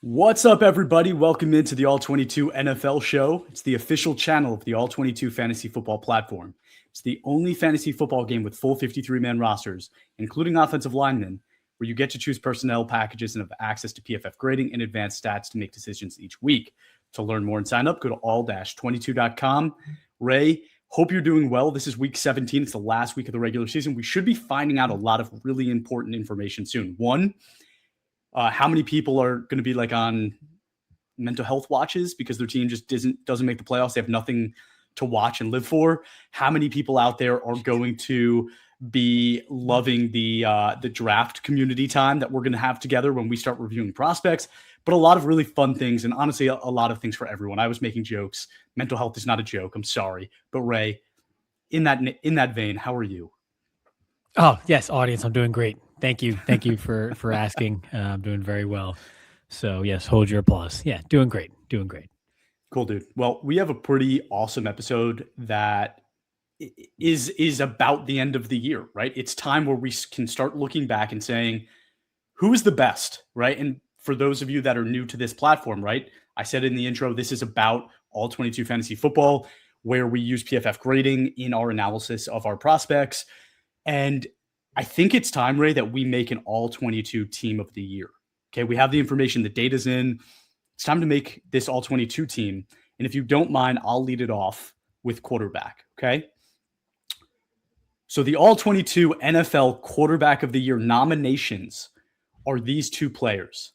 What's up, everybody? Welcome into the All-22 NFL show. It's the official channel of the All-22 fantasy football platform. It's the only fantasy football game with full 53-man rosters, including offensive linemen, where you get to choose personnel packages and have access to PFF grading and advanced stats to make decisions each week. To learn more and sign up, go to all-22.com. Ray, hope you're doing well. This is week 17. It's the last week of the regular season. We should be finding out a lot of really important information soon. One, how many people are going to be like on mental health watches because their team just doesn't make the playoffs? They have nothing to watch and live for. How many people out there are going to be loving the draft community time that we're going to have together when we start reviewing prospects? But a lot of really fun things, and honestly, a lot of things for everyone. I was making jokes. Mental health is not a joke. I'm sorry, but Ray, in that vein, how are you? Oh yes, audience, I'm doing great. Thank you for asking. I'm doing very well. So yes, hold your applause. Yeah, doing great. Cool, dude. Well, we have a pretty awesome episode that is about the end of the year, right? It's time where we can start looking back and saying, who is the best, right? And for those of you that are new to this platform, right? I said in the intro, this is about All-22 fantasy football, where we use PFF grading in our analysis of our prospects. And I think it's time, Ray, that we make an All-22 team of the year. Okay, we have the information, the data's in. It's time to make this All-22 team. And if you don't mind, I'll lead it off with quarterback, okay? So the All-22 NFL quarterback of the year nominations are these two players,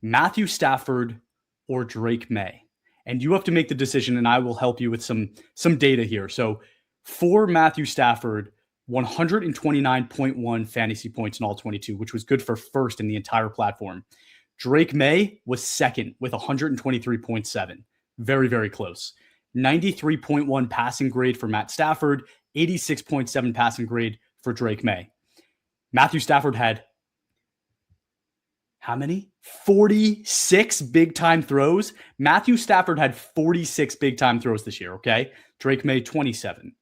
Matthew Stafford or Drake May. And you have to make the decision, and I will help you with some data here. So for Matthew Stafford, 129.1 fantasy points in All-22, which was good for first in the entire platform. Drake May was second with 123.7. Very, very close. 93.1 passing grade for Matt Stafford, 86.7 passing grade for Drake May. Matthew Stafford had how many? 46 big-time throws. Matthew Stafford had 46 big-time throws this year, okay? Drake May, 27.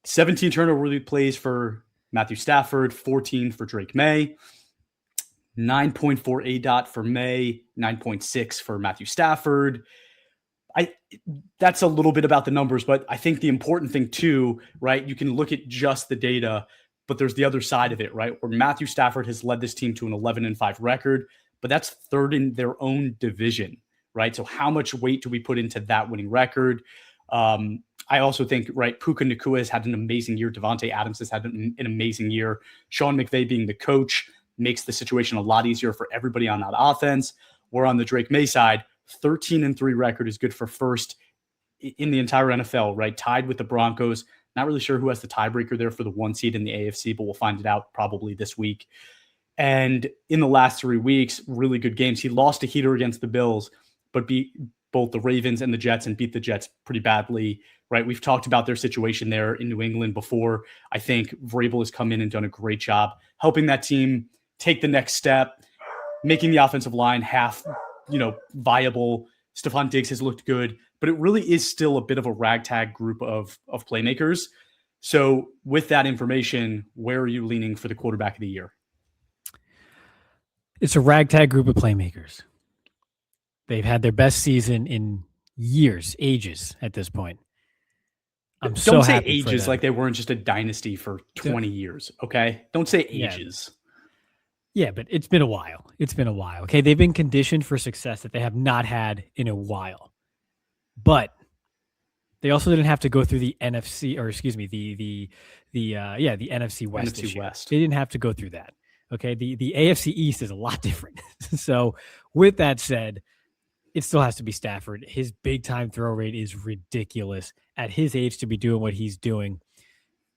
17 turnover plays for Matthew Stafford, 14 for Drake May, 9.4 ADOT for May, 9.6 for Matthew Stafford. That's a little bit about the numbers, but I think the important thing too, right? You can look at just the data, but there's the other side of it, right? Where Matthew Stafford has led this team to an 11-5 record, but that's third in their own division, right? So how much weight do we put into that winning record? I also think, right, Puka Nacua has had an amazing year. Devontae Adams has had an amazing year. Sean McVay being the coach makes the situation a lot easier for everybody on that offense. Where on the Drake May side, 13-3 record is good for first in the entire NFL, right? Tied with the Broncos. Not really sure who has the tiebreaker there for the 1 seed in the AFC, but we'll find it out probably this week. And in the last 3 weeks, really good games. He lost a heater against the Bills, but beat both the Ravens and the Jets and beat the Jets pretty badly, right? We've talked about their situation there in New England before. I think Vrabel has come in and done a great job helping that team take the next step, making the offensive line half, viable. Stephon Diggs has looked good, but it really is still a bit of a ragtag group of playmakers. So with that information, where are you leaning for the quarterback of the year? It's a ragtag group of playmakers. They've had their best season in years, ages at this point. Don't say ages like they weren't just a dynasty for 20 years, okay? Don't say ages. Yeah, but it's been a while. Okay? They've been conditioned for success that they have not had in a while. But they also didn't have to go through the NFC, or excuse me, the NFC West. NFC West. They didn't have to go through that. Okay? The AFC East is a lot different. So with that said, it still has to be Stafford. His big-time throw rate is ridiculous. At his age, to be doing what he's doing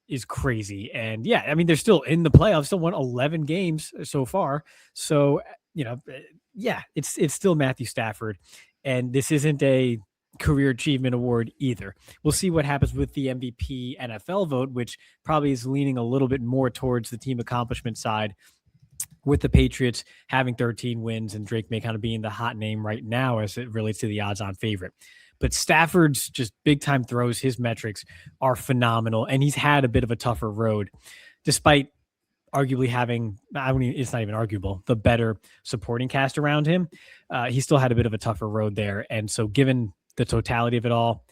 is crazy. And yeah, I mean, they're still in the playoffs, still won 11 games so far. So, it's still Matthew Stafford. And this isn't a career achievement award either. We'll see what happens with the MVP NFL vote, which probably is leaning a little bit more towards the team accomplishment side, with the Patriots having 13 wins and Drake May kind of being the hot name right now as it relates to the odds-on favorite. But Stafford's just big-time throws, his metrics are phenomenal, and he's had a bit of a tougher road, despite arguably having, it's not even arguable, the better supporting cast around him. He still had a bit of a tougher road there. And so given the totality of it all,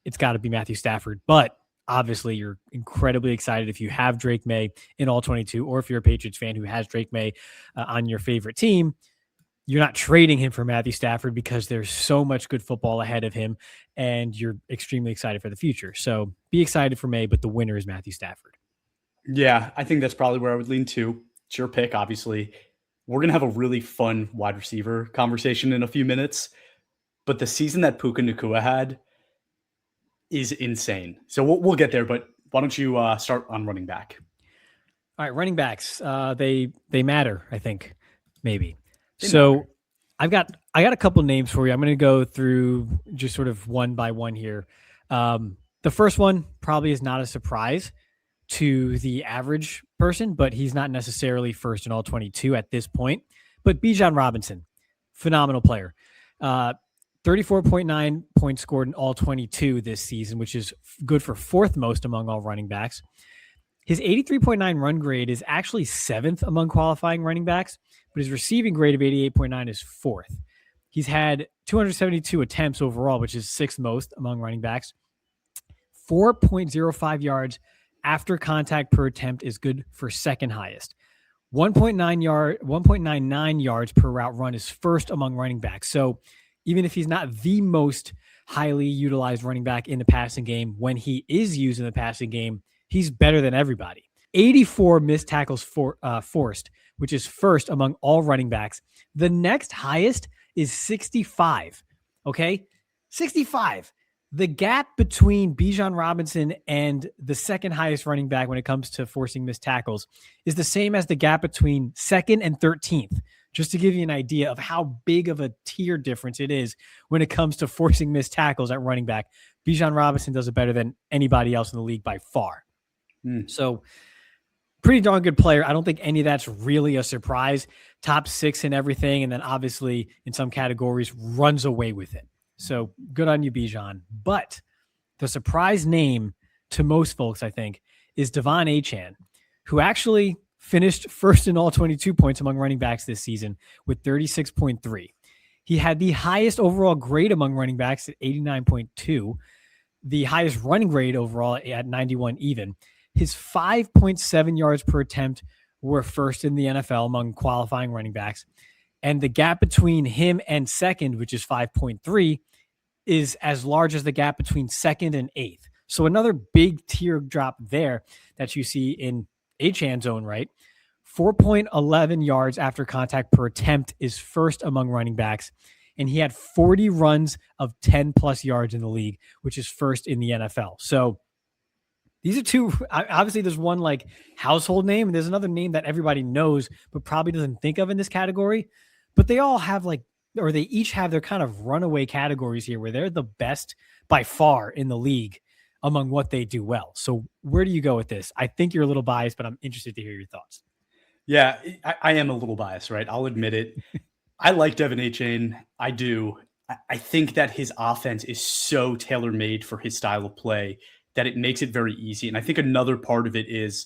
it's got to be Matthew Stafford. But obviously you're incredibly excited if you have Drake May in All-22, or if you're a Patriots fan who has Drake May on your favorite team. You're not trading him for Matthew Stafford because there's so much good football ahead of him, and you're extremely excited for the future. So be excited for May, but the winner is Matthew Stafford. Yeah, I think that's probably where I would lean to. It's your pick, obviously. We're going to have a really fun wide receiver conversation in a few minutes, but the season that Puka Nacua had is insane. So we'll get there, but why don't you start on running back? All right, running backs, they matter, I think, maybe. Matter. I got a couple names for you. I'm going to go through just sort of one by one here. The first one probably is not a surprise to the average person, but he's not necessarily first in All-22 at this point. But Bijan Robinson, phenomenal player. 34.9 points scored in All-22 this season, which is good for fourth most among all running backs. His 83.9 run grade is actually seventh among qualifying running backs, but his receiving grade of 88.9 is fourth. He's had 272 attempts overall, which is sixth most among running backs. 4.05 yards after contact per attempt is good for second highest. 1.99 yards per route run is first among running backs. So even if he's not the most highly utilized running back in the passing game, when he is used in the passing game, he's better than everybody. 84 missed tackles forced, which is first among all running backs. The next highest is 65. Okay? 65. The gap between Bijan Robinson and the second highest running back when it comes to forcing missed tackles is the same as the gap between second and 13th, just to give you an idea of how big of a tier difference it is when it comes to forcing missed tackles at running back. Bijan Robinson does it better than anybody else in the league by far. So pretty darn good player. I don't think any of that's really a surprise. Top six in everything. And then obviously in some categories runs away with it. So good on you, Bijan. But the surprise name to most folks, I think, is Devon Achane, who actually finished first in All-22 points among running backs this season with 36.3. He had the highest overall grade among running backs at 89.2, the highest running grade overall at 91 even. His 5.7 yards per attempt were first in the NFL among qualifying running backs. And the gap between him and second, which is 5.3, is as large as the gap between second and eighth. So another big tier drop there that you see in Achane's own right. 4.11 yards after contact per attempt is first among running backs. And he had 40 runs of 10 plus yards in the league, which is first in the NFL. So these are two, obviously there's one like household name and there's another name that everybody knows, but probably doesn't think of in this category, but they all have like, or they each have their kind of runaway categories here where they're the best by far in the league among what they do well. So where do you go with this? I think you're a little biased, but I'm interested to hear your thoughts. Yeah, I am a little biased, right? I'll admit it. I like Devon Achane. I do. I think that his offense is so tailor-made for his style of play that it makes it very easy. And I think another part of it is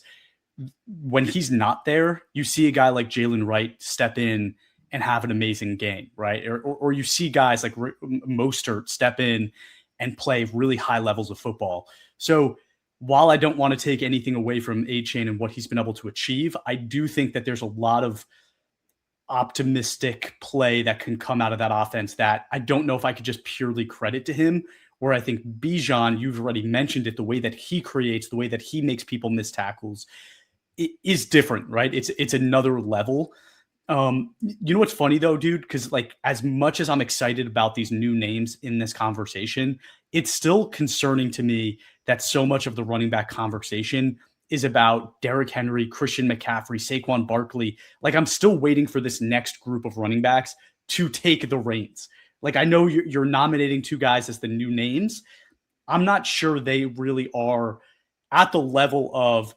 when he's not there, you see a guy like Jalen Wright step in and have an amazing game, right? Or you see guys like Mostert step in and play really high levels of football. So while I don't want to take anything away from Achane and what he's been able to achieve, I do think that there's a lot of optimistic play that can come out of that offense that I don't know if I could just purely credit to him. Where I think Bijan, you've already mentioned it, the way that he creates, the way that he makes people miss tackles, it is different, right? It's another level. You know what's funny though, dude? Because like as much as I'm excited about these new names in this conversation, it's still concerning to me that so much of the running back conversation is about Derrick Henry, Christian McCaffrey, Saquon Barkley. Like I'm still waiting for this next group of running backs to take the reins. Like I know you're nominating two guys as the new names. I'm not sure they really are at the level of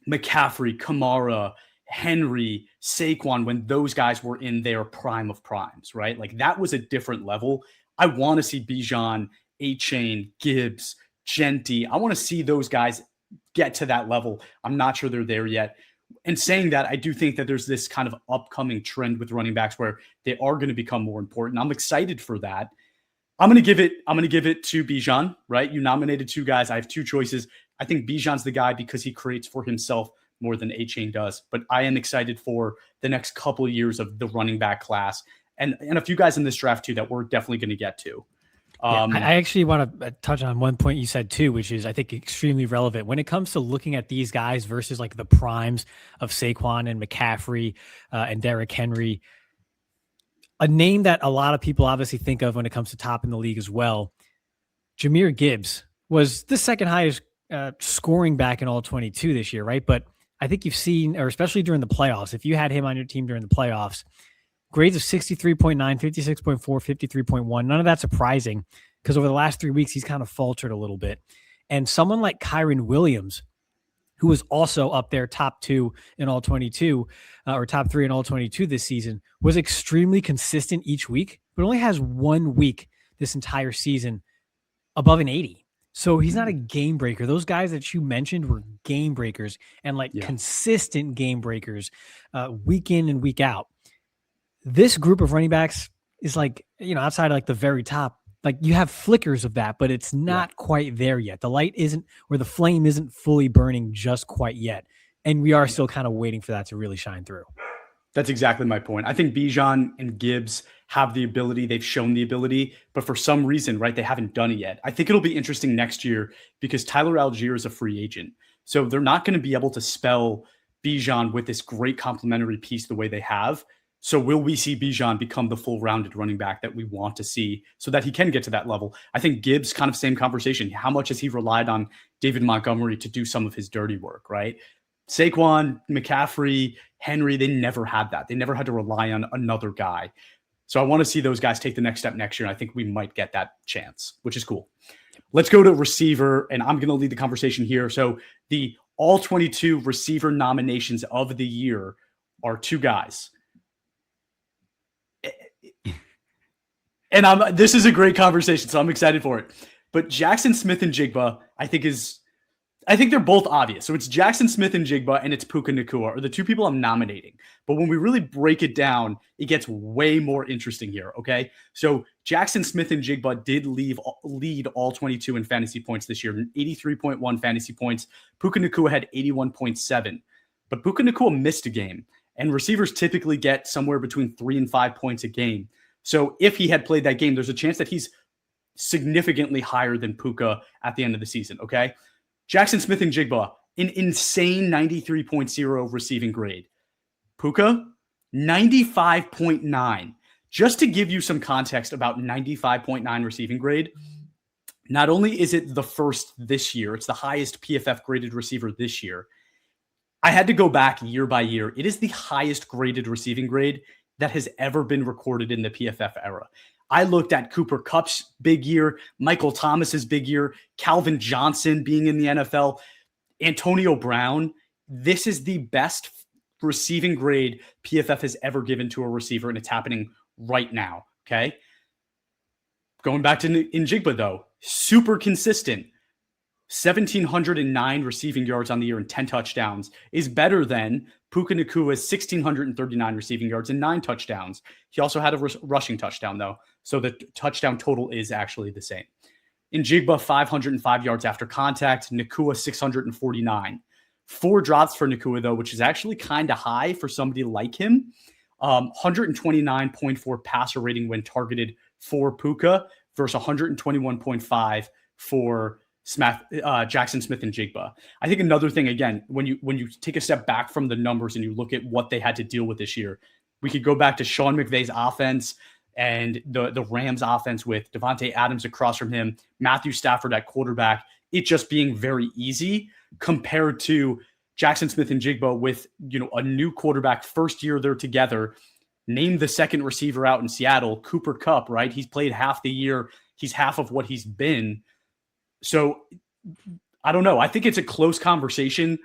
McCaffrey, Kamara, Henry, Saquon when those guys were in their prime of primes, right? Like that was a different level. I want to see Bijan, Achane, Gibbs, Genty. I want to see those guys get to that level. I'm not sure they're there yet. in saying that, I do think that there's this kind of upcoming trend with running backs where they are going to become more important. I'm excited for that. I'm going to give it to DeJean, right? You nominated two guys. I have two choices. I think DeJean's the guy because he creates for himself more than A-Chain does. But I am excited for the next couple of years of the running back class and a few guys in this draft too that we're definitely going to get to. I actually want to touch on one point you said too, which is I think extremely relevant when it comes to looking at these guys versus like the primes of Saquon and McCaffrey and Derrick Henry. A name that a lot of people obviously think of when it comes to top in the league as well. Jahmyr Gibbs was the second highest scoring back in All-22 this year, right? But I think you've seen, or especially during the playoffs, if you had him on your team during the playoffs, grades of 63.9, 56.4, 53.1. None of that's surprising because over the last 3 weeks, he's kind of faltered a little bit. And someone like Kyren Williams, who was also up there top 2 in All-22 or top 3 in All-22 this season, was extremely consistent each week, but only has 1 week this entire season above an 80. So he's not a game breaker. Those guys that you mentioned were game breakers and consistent game breakers week in and week out. This group of running backs is like, outside of like the very top, like you have flickers of that, but it's not quite there yet. The light isn't, or the flame isn't fully burning just quite yet. And we are still kind of waiting for that to really shine through. That's exactly my point. I think DeJean and Gibbs have the ability. They've shown the ability, but for some reason, right, they haven't done it yet. I think it'll be interesting next year because Tyler Algier is a free agent. So they're not going to be able to spell DeJean with this great complementary piece the way they have. So will we see DeJean become the full-rounded running back that we want to see so that he can get to that level? I think Gibbs, kind of same conversation. How much has he relied on David Montgomery to do some of his dirty work, right? Saquon, McCaffrey, Henry, they never had that. They never had to rely on another guy. So I want to see those guys take the next step next year. And I think we might get that chance, which is cool. Let's go to receiver, and I'm going to lead the conversation here. So the All-22 receiver nominations of the year are two guys. And this is a great conversation, so I'm excited for it. But Jackson Smith-Njigba, I think they're both obvious. So it's Jackson Smith-Njigba and it's Puka Nacua are the two people I'm nominating. But when we really break it down, it gets way more interesting here, okay? So Jackson Smith-Njigba did lead All-22 in fantasy points this year, 83.1 fantasy points. Puka Nacua had 81.7. But Puka Nacua missed a game, and receivers typically get somewhere between 3 and 5 points a game. So if he had played that game, there's a chance that he's significantly higher than Puka at the end of the season, okay? Jackson Smith-Njigba, an insane 93.0 receiving grade. Puka, 95.9. Just to give you some context about 95.9 receiving grade, not only is it the first this year, it's the highest PFF graded receiver this year. I had to go back year by year. It is the highest graded receiving grade that has ever been recorded in the PFF era. I looked at Cooper Kupp's big year, Michael Thomas's big year, Calvin Johnson being in the NFL, Antonio Brown. This is the best receiving grade PFF has ever given to a receiver, and it's happening right now, okay? Going back to Njigba, though, super consistent. 1,709 receiving yards on the year and 10 touchdowns is better than Puka Nacua's 1,639 receiving yards and 9 touchdowns. He also had a rushing touchdown, though, so the touchdown total is actually the same. Njigba, 505 yards after contact. Nacua, 649. 4 drops for Nacua, though, which is actually kind of high for somebody like him. 129.4 passer rating when targeted for Puka versus 121.5 for Jackson Smith-Njigba. I think another thing, again, when you take a step back from the numbers and you look at what they had to deal with this year, we could go back to Sean McVay's offense and the Rams offense with Devontae Adams across from him, Matthew Stafford at quarterback, it just being very easy compared to Jackson Smith-Njigba with, a new quarterback, first year they're together, named the second receiver out in Seattle, Cooper Kupp, right? He's played half the year. He's half of what he's been. So I don't know. I think it's a close conversation,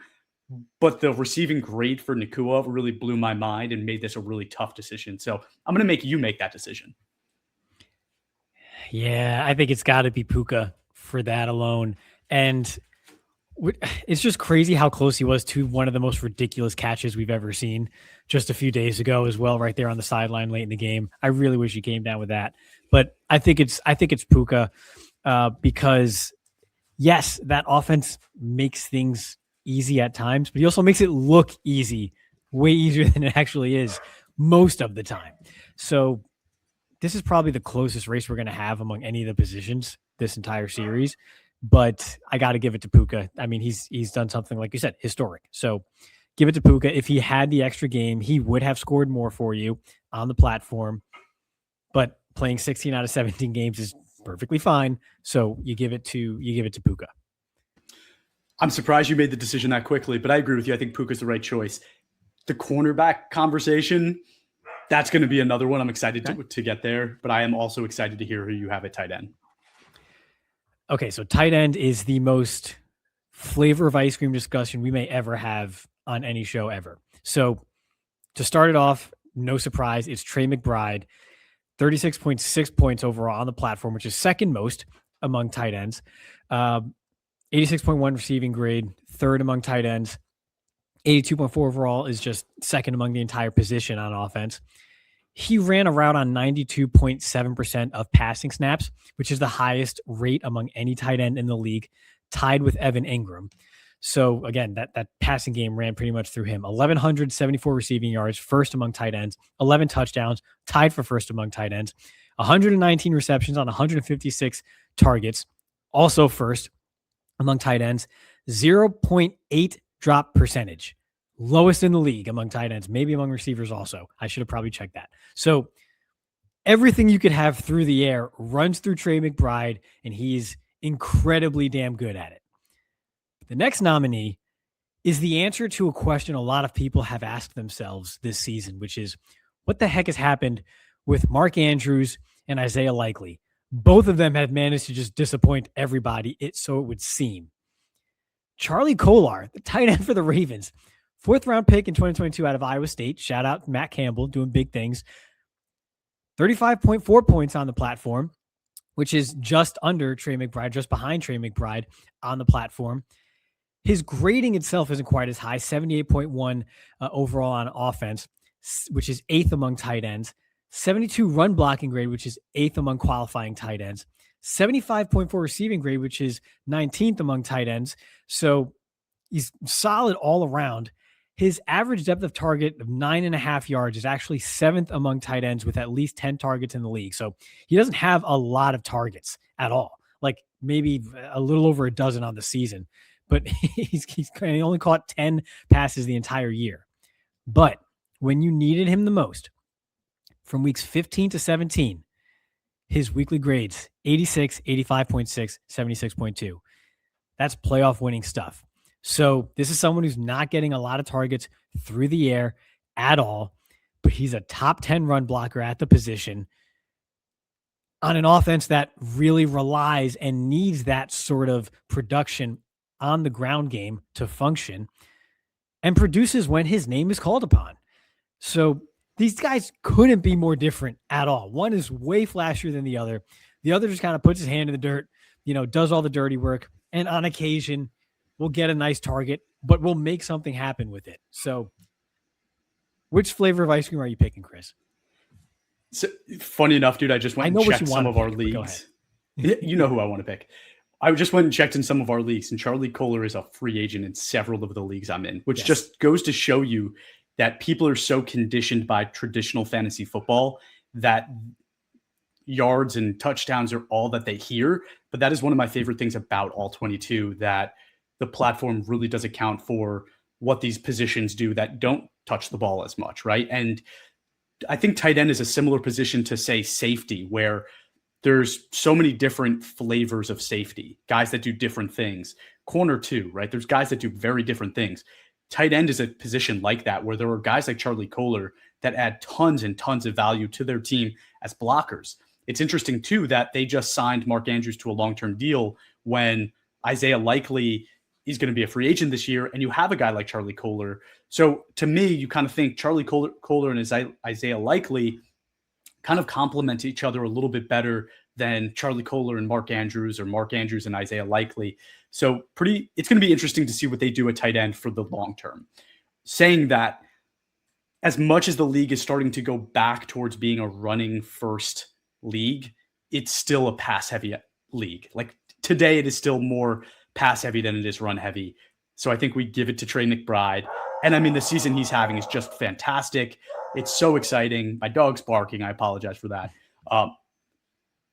but the receiving grade for Nacua really blew my mind and made this a really tough decision. So I'm going to make you make that decision. Yeah, I think it's got to be Puka for that alone. And It's just crazy how close he was to one of the most ridiculous catches we've ever seen just a few days ago as well, right there on the sideline late in the game. I really wish he came down with that, but I think it's Puka because yes, that offense makes things easy at times, but he also makes it look easy, way easier than it actually is most of the time. So this is probably the closest race we're going to have among any of the positions this entire series. But I got to give it to Puka. I mean, he's done something, like you said, historic. So give it to Puka. If he had the extra game, he would have scored more for you on the platform. But playing 16 out of 17 games is perfectly fine. So you give it to Puka. I'm surprised you made the decision that quickly, but I agree with you. I think Puka's the right choice. The cornerback conversation, that's going to be another one. I'm excited to get there, but I am also excited to hear who you have at tight end. Okay, so tight end is the most flavor of ice cream discussion we may ever have on any show ever. So to start it off, no surprise, it's Trey McBride, 36.6 points overall on the platform, which is second most among tight ends. 86.1 receiving grade, third among tight ends. 82.4 overall is just second among the entire position on offense. He ran a route on 92.7% of passing snaps, which is the highest rate among any tight end in the league, tied with Evan Ingram. So again, that passing game ran pretty much through him. 1,174 receiving yards, first among tight ends, 11 touchdowns, tied for first among tight ends, 119 receptions on 156 targets, also first among tight ends, 0.8 drop percentage. Lowest in the league among tight ends, maybe among receivers also. I should have probably checked that. So everything you could have through the air runs through Trey McBride, and he's incredibly damn good at it. The next nominee is the answer to a question a lot of people have asked themselves this season, which is, what the heck has happened with Mark Andrews and Isaiah Likely? Both of them have managed to just disappoint everybody, so it would seem. Charlie Kolar, the tight end for the Ravens, 4th round pick in 2022 out of Iowa State. Shout out to Matt Campbell doing big things. 35.4 points on the platform, which is just under Trey McBride, just behind Trey McBride on the platform. His grading itself isn't quite as high, 78.1 overall on offense, which is 8th among tight ends. 72 run blocking grade, which is 8th among qualifying tight ends. 75.4 receiving grade, which is 19th among tight ends. So he's solid all around. His average depth of target of 9.5 yards is actually 7th among tight ends with at least 10 targets in the league. So he doesn't have a lot of targets at all, like maybe a little over a dozen on the season, but he only caught 10 passes the entire year. But when you needed him the most, from weeks 15 to 17, his weekly grades, 86, 85.6, 76.2. That's playoff winning stuff. So this is someone who's not getting a lot of targets through the air at all, but he's a top 10 run blocker at the position on an offense that really relies and needs that sort of production on the ground game to function, and produces when his name is called upon. So these guys couldn't be more different at all. One is way flashier than the other. The other just kind of puts his hand in the dirt, does all the dirty work, and on occasion we'll get a nice target, but we'll make something happen with it. So which flavor of ice cream are you picking, Chris? So, funny enough, dude, I just went and checked some of our leagues. You know who I want to pick. I just went and checked in some of our leagues, and Charlie Kolar is a free agent in several of the leagues I'm in, which just goes to show you that people are so conditioned by traditional fantasy football that yards and touchdowns are all that they hear. But that is one of my favorite things about All-22, that the platform really does account for what these positions do that don't touch the ball as much, right? And I think tight end is a similar position to, say, safety, where there's so many different flavors of safety, guys that do different things. Corner too, right? There's guys that do very different things. Tight end is a position like that, where there are guys like Charlie Kolar that add tons and tons of value to their team as blockers. It's interesting too that they just signed Mark Andrews to a long-term deal when Isaiah Likely is going to be a free agent this year, and you have a guy like Charlie Kolar. So to me, you kind of think Charlie Kolar and Isaiah Likely kind of complement each other a little bit better than Charlie Kolar and Mark Andrews, or Mark Andrews and Isaiah Likely. So it's going to be interesting to see what they do at tight end for the long term. Saying that, as much as the league is starting to go back towards being a running first league, it's still a pass heavy league. Like today, it is still more pass heavy than it is run heavy. So I think we give it to Trey McBride. And I mean, the season he's having is just fantastic. It's so exciting. My dog's barking. I apologize for that.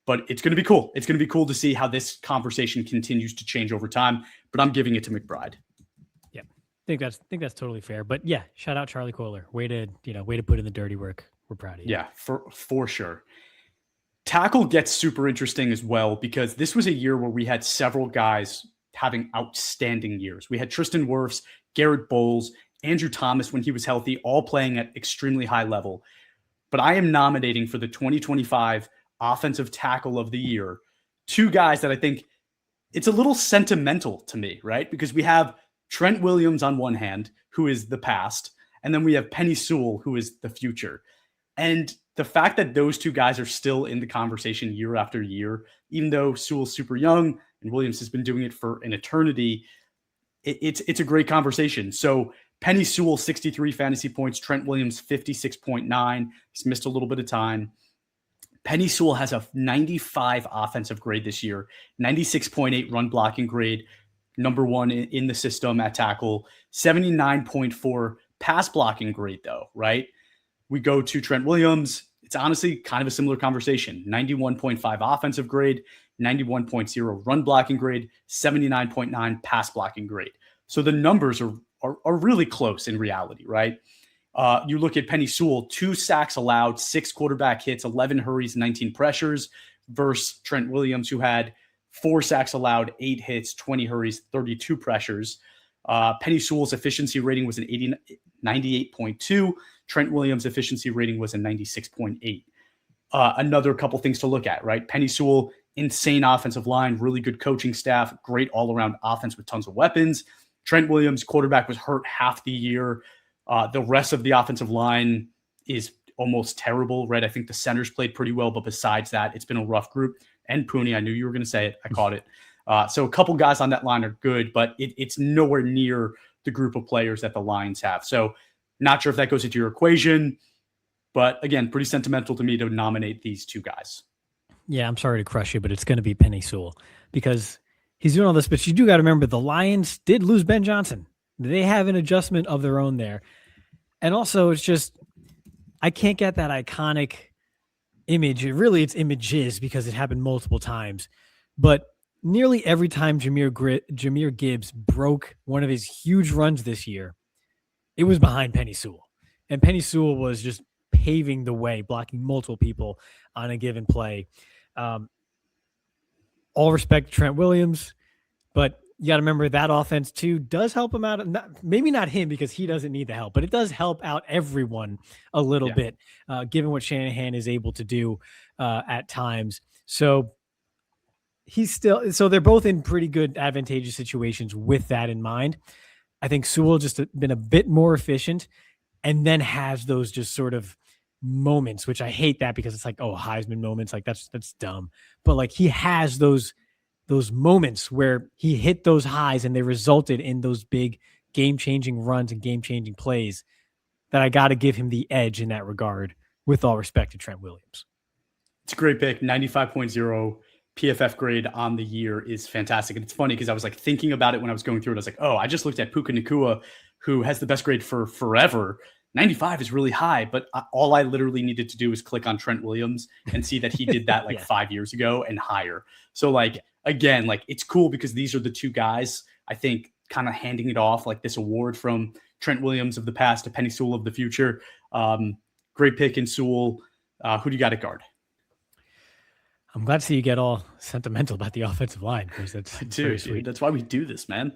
But it's going to be cool. It's going to be cool to see how this conversation continues to change over time. But I'm giving it to McBride. Yeah, I think that's totally fair. But yeah, shout out Charlie Kolar. Way to put in the dirty work. We're proud of you. Yeah, for sure. Tackle gets super interesting as well, because this was a year where we had several guys having outstanding years. We had Tristan Wirfs, Garrett Bowles, Andrew Thomas when he was healthy, all playing at extremely high level. But I am nominating for the 2025 Offensive Tackle of the Year two guys that I think it's a little sentimental to me, right? Because we have Trent Williams on one hand, who is the past, and then we have Penei Sewell, who is the future. And the fact that those two guys are still in the conversation year after year, even though Sewell's super young and Williams has been doing it for an eternity, it's a great conversation. So Penei Sewell, 63 fantasy points, Trent Williams, 56.9. He's missed a little bit of time. Penei Sewell has a 95 offensive grade this year, 96.8 run blocking grade, number one in the system at tackle, 79.4 pass blocking grade though, right? We go to Trent Williams. It's honestly kind of a similar conversation. 91.5 offensive grade, 91.0 run blocking grade, 79.9 pass blocking grade. So the numbers are really close in reality, right? You look at Penei Sewell, 2 sacks allowed, 6 quarterback hits, 11 hurries, 19 pressures, versus Trent Williams, who had 4 sacks allowed, 8 hits, 20 hurries, 32 pressures. Penei Sewell's efficiency rating was an 98.2. Trent Williams' efficiency rating was a 96.8. Another couple things to look at, right? Penei Sewell, insane offensive line, really good coaching staff, great all-around offense with tons of weapons. Trent Williams, quarterback, was hurt half the year. The rest of the offensive line is almost terrible, right? I think the centers played pretty well, but besides that, it's been a rough group. And Pooney, I knew you were going to say it. I caught it. So a couple guys on that line are good, but it's nowhere near the group of players that the Lions have. So not sure if that goes into your equation, but again, pretty sentimental to me to nominate these two guys. Yeah, I'm sorry to crush you, but it's going to be Penei Sewell because he's doing all this. But you do got to remember the Lions did lose Ben Johnson. They have an adjustment of their own there. And also, it's just, I can't get that iconic image. It's images because it happened multiple times. But nearly every time Jahmyr Gibbs broke one of his huge runs this year, it was behind Penei Sewell. And Penei Sewell was just paving the way, blocking multiple people on a given play. All respect to Trent Williams, but you got to remember that offense too does help him out. Maybe not him because he doesn't need the help, but it does help out everyone a little bit, given what Shanahan is able to do at times. So they're both in pretty good advantageous situations with that in mind. I think Sewell just been a bit more efficient and then has those just sort of moments, which I hate that because it's like, oh, Heisman moments. Like that's dumb. But like he has those moments where he hit those highs and they resulted in those big game-changing runs and game-changing plays that I got to give him the edge in that regard, with all respect to Trent Williams. It's a great pick. 95.0 PFF grade on the year is fantastic. And it's funny because I was like thinking about it when I was going through it. I was like, oh, I just looked at Puka Nacua, who has the best grade for forever. 95 is really high, but all I literally needed to do was click on Trent Williams and see that he did that like 5 years ago and higher. So like, again, like it's cool because these are the two guys, I think, kind of handing it off like this award from Trent Williams of the past to Penei Sewell of the future. Great pick in Sewell. Who do you got at guard? I'm glad to see you get all sentimental about the offensive line because that's very sweet. That's why we do this, man.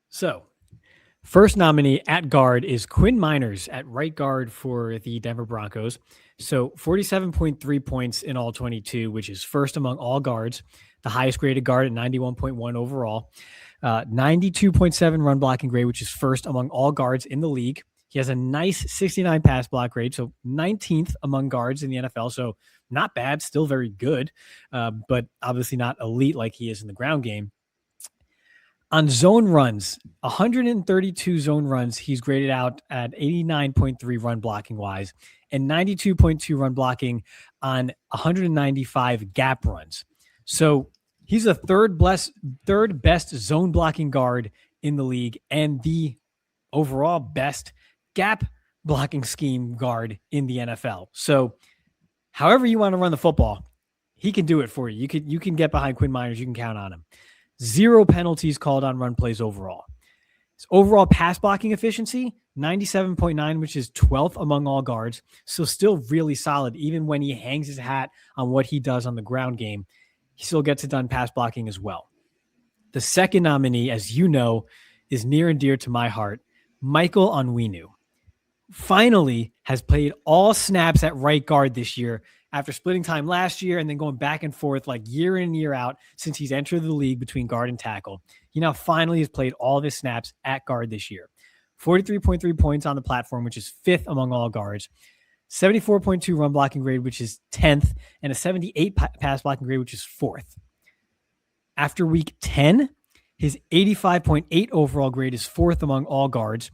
So, first nominee at guard is Quinn Meinerz at right guard for the Denver Broncos. So 47.3 points in All-22, which is first among all guards, the highest graded guard at 91.1 overall, 92.7 run blocking grade, which is first among all guards in the league. He has a nice 69 pass block rate, so 19th among guards in the NFL. So not bad, still very good, but obviously not elite like he is in the ground game. On zone runs, 132 zone runs, he's graded out at 89.3 run blocking wise and 92.2 run blocking on 195 gap runs. So he's a third best zone blocking guard in the league and the overall best gap blocking scheme guard in the NFL. So however you want to run the football, he can do it for you. You can get behind Quinn Meinerz. You can count on him. 0 penalties called on run plays overall. His overall pass blocking efficiency, 97.9, which is 12th among all guards. So still really solid, even when he hangs his hat on what he does on the ground game. He still gets it done pass blocking as well. The second nominee, as you know, is near and dear to my heart, Michael Onwenu. Finally has played all snaps at right guard this year after splitting time last year and then going back and forth like year in and year out since he's entered the league between guard and tackle. He now finally has played all of his snaps at guard this year. 43.3 points on the platform, which is 5th among all guards. 74.2 run blocking grade, which is 10th, and a 78 pass blocking grade, which is 4th. After week 10, his 85.8 overall grade is 4th among all guards.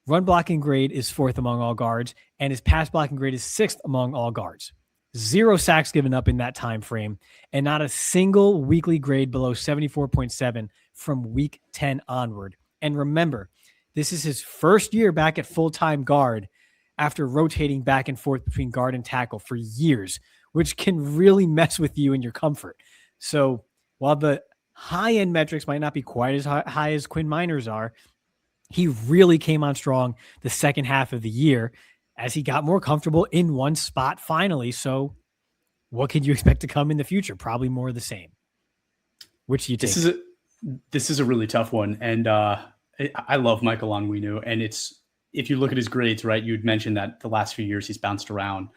Run blocking grade is 4th among all guards, and his pass blocking grade is 6th among all guards. 0 sacks given up in that time frame, and not a single weekly grade below 74.7 from week 10 onward. And remember, this is his first year back at full-time guard after rotating back and forth between guard and tackle for years, which can really mess with you in your comfort. So while the high-end metrics might not be quite as high as Quinn Meinerz are, he really came on strong the second half of the year as he got more comfortable in one spot finally. So what could you expect to come in the future? Probably more of the same. Which do you take? This is a really tough one. And I love Michael Onwenu. And if you look at his grades, right, you'd mentioned that the last few years he's bounced around.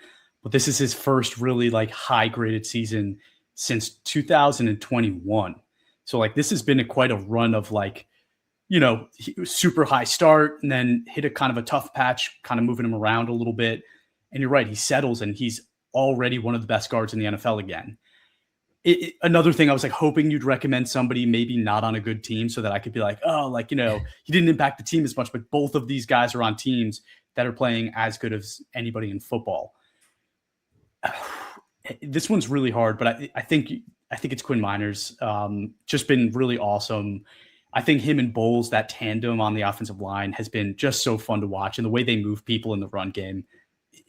But this is his first really like high graded season since 2021. So like this has been quite a run of like, super high start and then hit a kind of a tough patch, kind of moving him around a little bit. And you're right, he settles and he's already one of the best guards in the NFL again. Another thing, I was like hoping you'd recommend somebody maybe not on a good team so that I could be like, he didn't impact the team as much, but both of these guys are on teams that are playing as good as anybody in football. This one's really hard, but I think it's Quinn Meinerz. Just been really awesome. I think him and Bowles, that tandem on the offensive line has been just so fun to watch. And the way they move people in the run game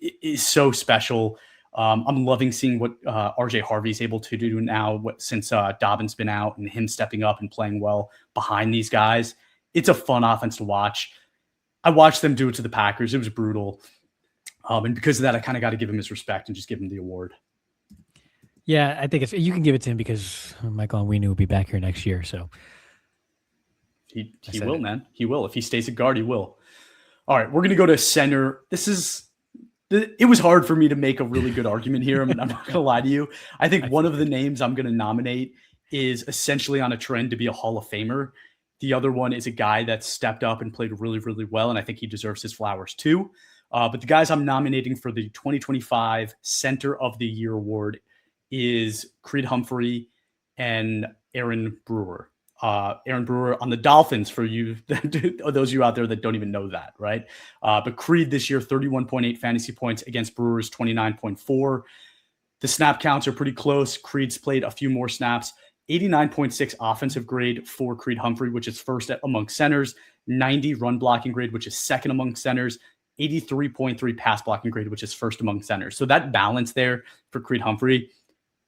is so special. I'm loving seeing what RJ Harvey's able to do now since Dobbin's been out and him stepping up and playing well behind these guys. It's a fun offense to watch. I watched them do it to the Packers. It was brutal. And because of that, I kind of got to give him his respect and just give him the award. Yeah, I think you can give it to him because Michael Onwenu will be back here next year. So he will, man. He will. If he stays at guard, he will. All right, we're going to go to center. It was hard for me to make a really good argument here. I'm not going to lie to you. I think one of the names I'm going to nominate is essentially on a trend to be a Hall of Famer. The other one is a guy that stepped up and played really, really well, and I think he deserves his flowers too. But the guys I'm nominating for the 2025 Center of the Year award is Creed Humphrey and Aaron Brewer. Aaron Brewer on the Dolphins, for you, those of you out there that don't even know that, right? But Creed this year, 31.8 fantasy points against Brewers 29.4. The snap counts are pretty close. Creed's played a few more snaps. 89.6 offensive grade for Creed Humphrey, which is first among centers. 90 run blocking grade, which is second among centers. 83.3 pass blocking grade, which is first among centers. So that balance there for Creed Humphrey.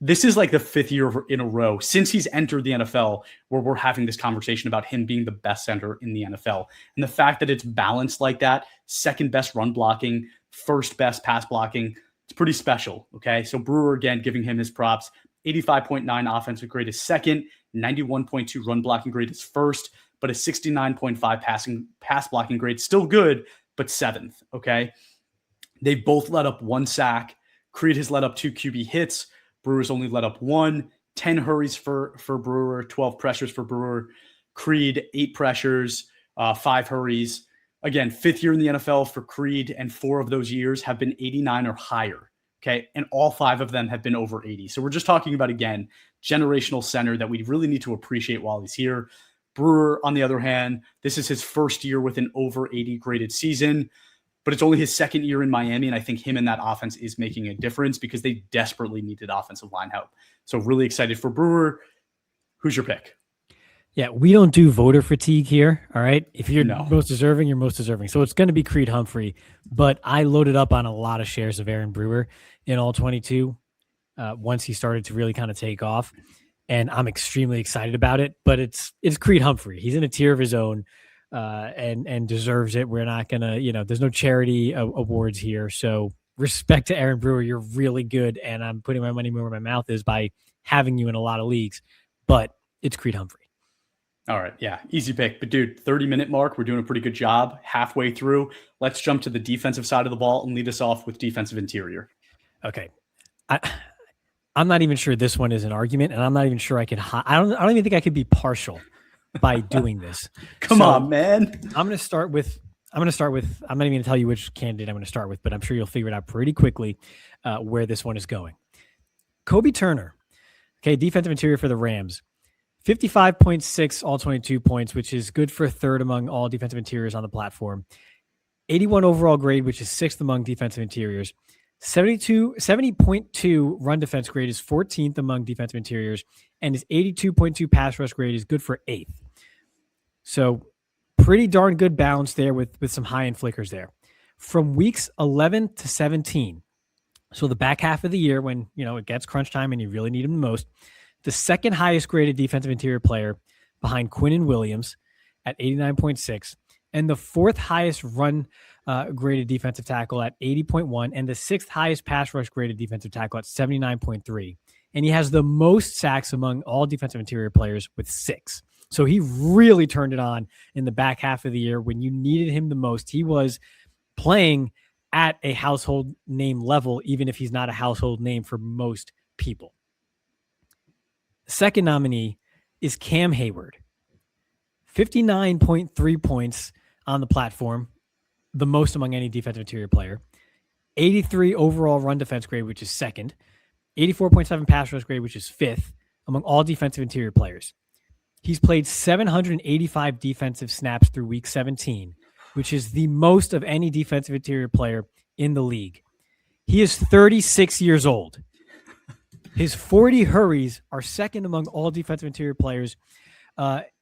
This is like the 5th year in a row since he's entered the NFL where we're having this conversation about him being the best center in the NFL. And the fact that it's balanced like that, second best run blocking, first best pass blocking, it's pretty special. Okay. So Brewer, again, giving him his props. 85.9 offensive grade is second, 91.2 run blocking grade is first, but a 69.5 pass blocking grade, still good, but 7th. Okay. They both let up 1 sack. Creed has let up 2 QB hits. Brewer's only let up 1, 10 hurries for Brewer, 12 pressures for Brewer. Creed, 8 pressures, 5 hurries. Again, 5th year in the NFL for Creed, and 4 of those years have been 89 or higher. Okay. And all 5 of them have been over 80. So we're just talking about, again, generational center that we really need to appreciate while he's here. Brewer, on the other hand, this is his first year with an over 80 graded season, but it's only his 2nd year in Miami. And I think him in that offense is making a difference because they desperately needed offensive line help. So really excited for Brewer. Who's your pick? Yeah, we don't do voter fatigue here. All right. If you're No. most deserving, you're most deserving. So it's going to be Creed Humphrey, but I loaded up on a lot of shares of Aaron Brewer in All-22 once he started to really kind of take off. And I'm extremely excited about it, but it's Creed Humphrey. He's in a tier of his own and deserves it. We're not going to, there's no charity awards here. So respect to Aaron Brewer. You're really good. And I'm putting my money where my mouth is by having you in a lot of leagues, but it's Creed Humphrey. All right. Yeah. Easy pick. But dude, 30-minute mark. We're doing a pretty good job halfway through. Let's jump to the defensive side of the ball and lead us off with defensive interior. Okay. I'm not even sure this one is an argument, and I'm not even sure I could. I don't even think I could be partial by doing this. Come on, man. I'm going to start with. I'm not even going to tell you which candidate I'm going to start with, but I'm sure you'll figure it out pretty quickly where this one is going. Kobe Turner, okay, defensive interior for the Rams, 55.6 all-22 points, which is good for 3rd among all defensive interiors on the platform. 81 overall grade, which is 6th among defensive interiors. 70.2 run defense grade is 14th among defensive interiors, and his 82.2 pass rush grade is good for 8th. So pretty darn good balance there with some high-end flickers there. From weeks 11 to 17, so the back half of the year when it gets crunch time and you really need him the most, the 2nd highest graded defensive interior player behind Quinn and Williams at 89.6, and the 4th highest run graded defensive tackle at 80.1, and the 6th highest pass rush graded defensive tackle at 79.3. And he has the most sacks among all defensive interior players with 6. So he really turned it on in the back half of the year when you needed him the most. He was playing at a household name level, even if he's not a household name for most people. The 2nd nominee is Cam Heyward. 59.3 points on the platform, the most among any defensive interior player. 83 overall run defense grade, which is 2nd. 84.7 pass rush grade, which is 5th among all defensive interior players. He's played 785 defensive snaps through week 17, which is the most of any defensive interior player in the league. He is 36 years old. His 40 hurries are 2nd among all defensive interior players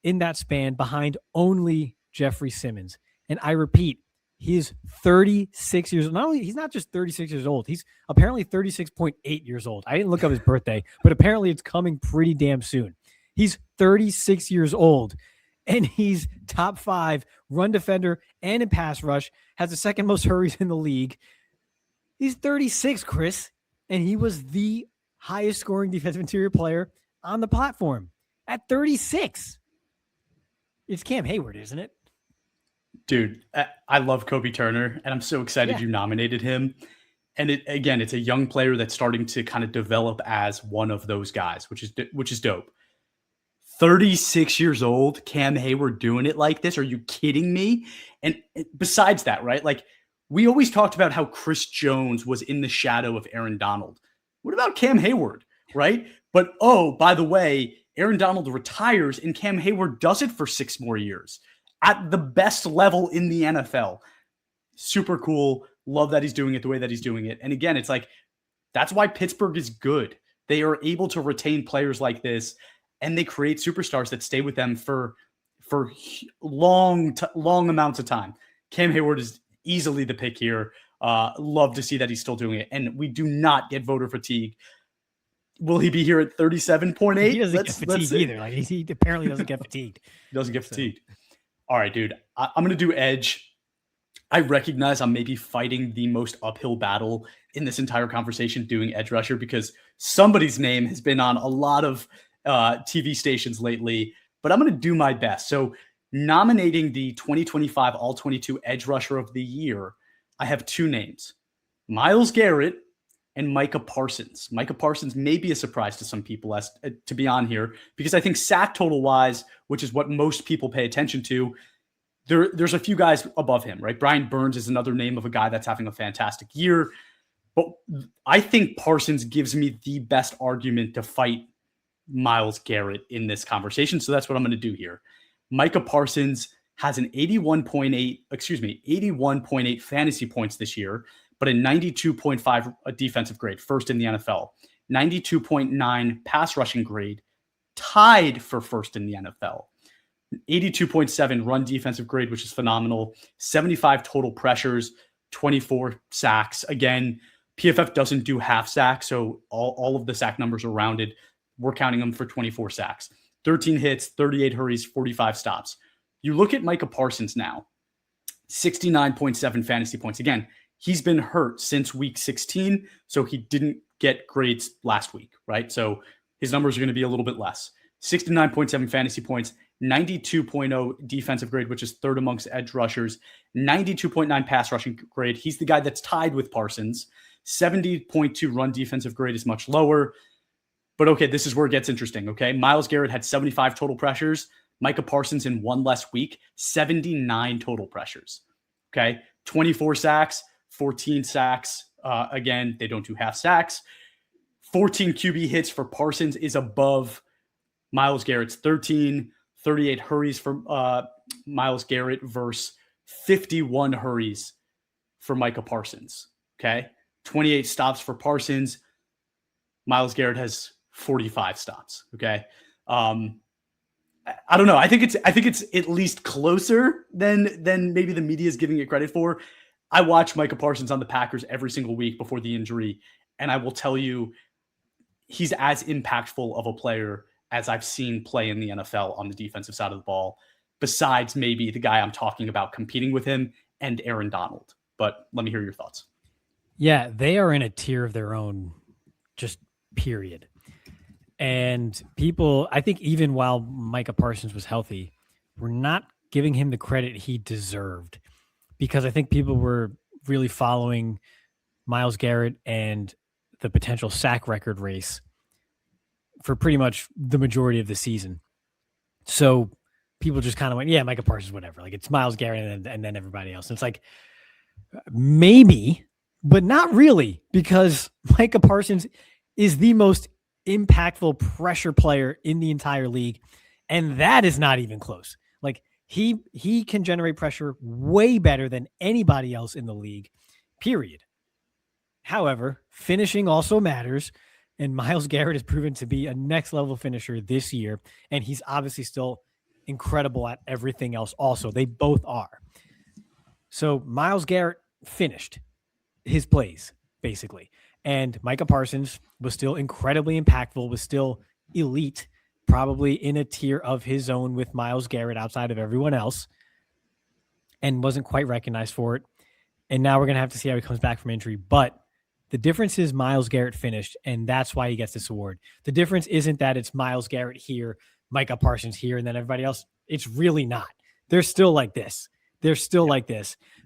in that span, behind only Jeffrey Simmons. And I repeat, he is 36 years old. He's not just 36 years old. He's apparently 36.8 years old. I didn't look up his birthday, but apparently it's coming pretty damn soon. He's 36 years old, and he's top 5 run defender and in pass rush, has the 2nd most hurries in the league. He's 36, Chris, and he was the highest scoring defensive interior player on the platform at 36. It's Cam Heyward, isn't it? Dude, I love Kobe Turner, and I'm so excited you nominated him. And it's a young player that's starting to kind of develop as one of those guys, which is dope. 36 years old, Cam Heyward doing it like this? Are you kidding me? And besides that, right? Like, we always talked about how Chris Jones was in the shadow of Aaron Donald. What about Cam Heyward, right? But, oh, by the way, Aaron Donald retires and Cam Heyward does it for 6 more years at the best level in the NFL. Super cool. Love that he's doing it the way that he's doing it. And again, it's like, that's why Pittsburgh is good. They are able to retain players like this, and they create superstars that stay with them for long amounts of time. Cam Heyward is easily the pick here. Love to see that he's still doing it. And we do not get voter fatigue. Will he be here at 37.8? He doesn't get fatigued either. Like, he apparently doesn't get fatigued. He doesn't get fatigued. All right, dude. I'm going to do edge. I recognize I'm maybe fighting the most uphill battle in this entire conversation doing edge rusher because somebody's name has been on a lot of TV stations lately, but I'm going to do my best. So nominating the 2025 All-22 Edge Rusher of the Year, I have 2 names, Myles Garrett and Micah Parsons. Micah Parsons may be a surprise to some people as to be on here because I think sack total wise, which is what most people pay attention to, there's a few guys above him, right? Brian Burns is another name of a guy that's having a fantastic year. But I think Parsons gives me the best argument to fight Myles Garrett in this conversation. So that's what I'm going to do here. Micah Parsons has an 81.8 fantasy points this year, but a 92.5 defensive grade, first in the NFL. 92.9 pass rushing grade, tied for first in the NFL. 82.7 run defensive grade, which is phenomenal. 75 total pressures, 24 sacks. Again, PFF doesn't do half sacks, so all of the sack numbers are rounded. We're counting them for 24 sacks. 13 hits, 38 hurries, 45 stops. You look at Micah Parsons now, 69.7 fantasy points. Again, he's been hurt since week 16, so he didn't get grades last week, right? So his numbers are going to be a little bit less. 69.7 fantasy points, 92.0 defensive grade, which is third amongst edge rushers, 92.9 pass rushing grade. He's the guy that's tied with Parsons. 70.2 run defensive grade is much lower. But okay, this is where it gets interesting, okay? Myles Garrett had 75 total pressures. Micah Parsons in one less week, 79 total pressures, okay? 24 sacks, 14 sacks. Again, they don't do half sacks. 14 QB hits for Parsons is above Myles Garrett's 13. 38 hurries for Myles Garrett versus 51 hurries for Micah Parsons, okay? 28 stops for Parsons. Myles Garrett has 45 stops, okay? I don't know. I think it's at least closer than maybe the media is giving it credit for. I watch Micah Parsons on the Packers every single week before the injury, and I will tell you he's as impactful of a player as I've seen play in the NFL on the defensive side of the ball, besides maybe the guy I'm talking about competing with him and Aaron Donald. But let me hear your thoughts. Yeah, they are in a tier of their own, just period. And people, I think even while Micah Parsons was healthy, were not giving him the credit he deserved, because I think people were really following Myles Garrett and the potential sack record race for pretty much the majority of the season. So people just kind of went, yeah, Micah Parsons, whatever. Like, it's Myles Garrett and then everybody else. And it's like, maybe, but not really, because Micah Parsons is the most impactful pressure player in the entire league. And that is not even close. Like, he can generate pressure way better than anybody else in the league, period. However, finishing also matters. And Myles Garrett has proven to be a next level finisher this year. And he's obviously still incredible at everything else also. They both are. So Myles Garrett finished his plays, basically. And Micah Parsons was still incredibly impactful, was still elite, probably in a tier of his own with Myles Garrett outside of everyone else, and wasn't quite recognized for it. And now we're going to have to see how he comes back from injury. But the difference is Myles Garrett finished, and that's why he gets this award. The difference isn't that it's Myles Garrett here, Micah Parsons here, and then everybody else. It's really not. They're still like this.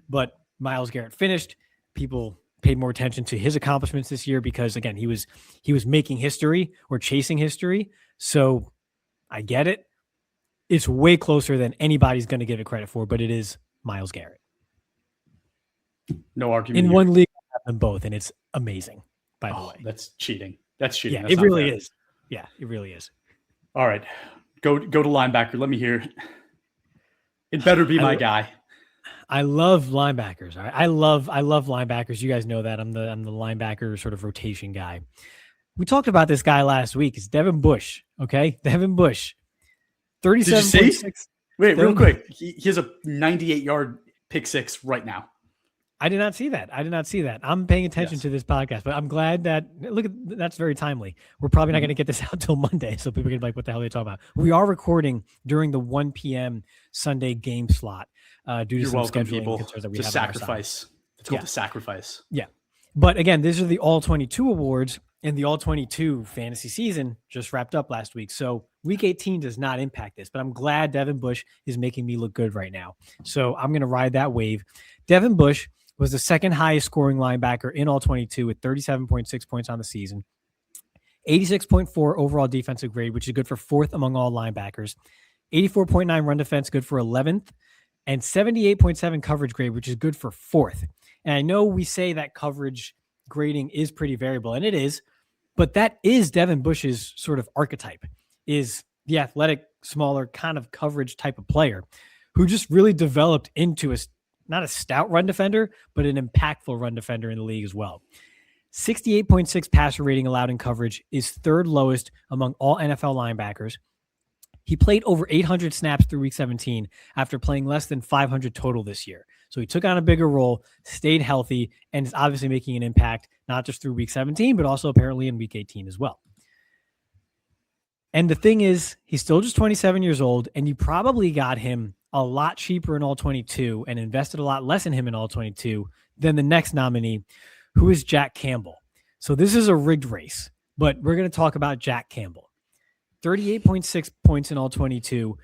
But Myles Garrett finished. People paid more attention to his accomplishments this year because, again, he was making history or chasing history. So I get it. It's way closer than anybody's going to give it credit for, but it is Myles Garrett. No argument. In one league, I have them both, and it's amazing, by the way. That's cheating. Yeah, it really is. Yeah, it really is. All right. Go to linebacker. Let me hear it. It better be my guy. I love linebackers. All right. I love linebackers. You guys know that. I'm the linebacker sort of rotation guy. We talked about this guy last week. It's Devon Bush. Okay. Devon Bush. 37.6. Wait, real quick. He has a 98-yard pick six right now. I did not see that. I'm paying attention to this podcast, but I'm glad that that's very timely. We're probably not going to get this out till Monday, so people can be like, what the hell are you talking about? We are recording during the 1 p.m. Sunday game slot due to some scheduling concerns that we have. Sacrifice. It's called the sacrifice. Yeah. But again, these are the All-22 awards, and the All-22 fantasy season just wrapped up last week. So week 18 does not impact this, but I'm glad Devon Bush is making me look good right now. So I'm going to ride that wave. Devon Bush was the second highest scoring linebacker in All-22 with 37.6 points on the season, 86.4 overall defensive grade, which is good for fourth among all linebackers, 84.9 run defense, good for 11th, and 78.7 coverage grade, which is good for 4th. And I know we say that coverage grading is pretty variable, and it is, but that is Devin Bush's sort of archetype, is the athletic, smaller kind of coverage type of player who just really developed into not a stout run defender, but an impactful run defender in the league as well. 68.6 passer rating allowed in coverage is 3rd lowest among all NFL linebackers. He played over 800 snaps through week 17 after playing less than 500 total this year. So he took on a bigger role, stayed healthy, and is obviously making an impact, not just through week 17, but also apparently in week 18 as well. And the thing is, he's still just 27 years old, and you probably got him a lot cheaper in All-22 and invested a lot less in him in All-22 than the next nominee, who is Jack Campbell. So this is a rigged race, but we're going to talk about Jack Campbell. 38.6 points in All-22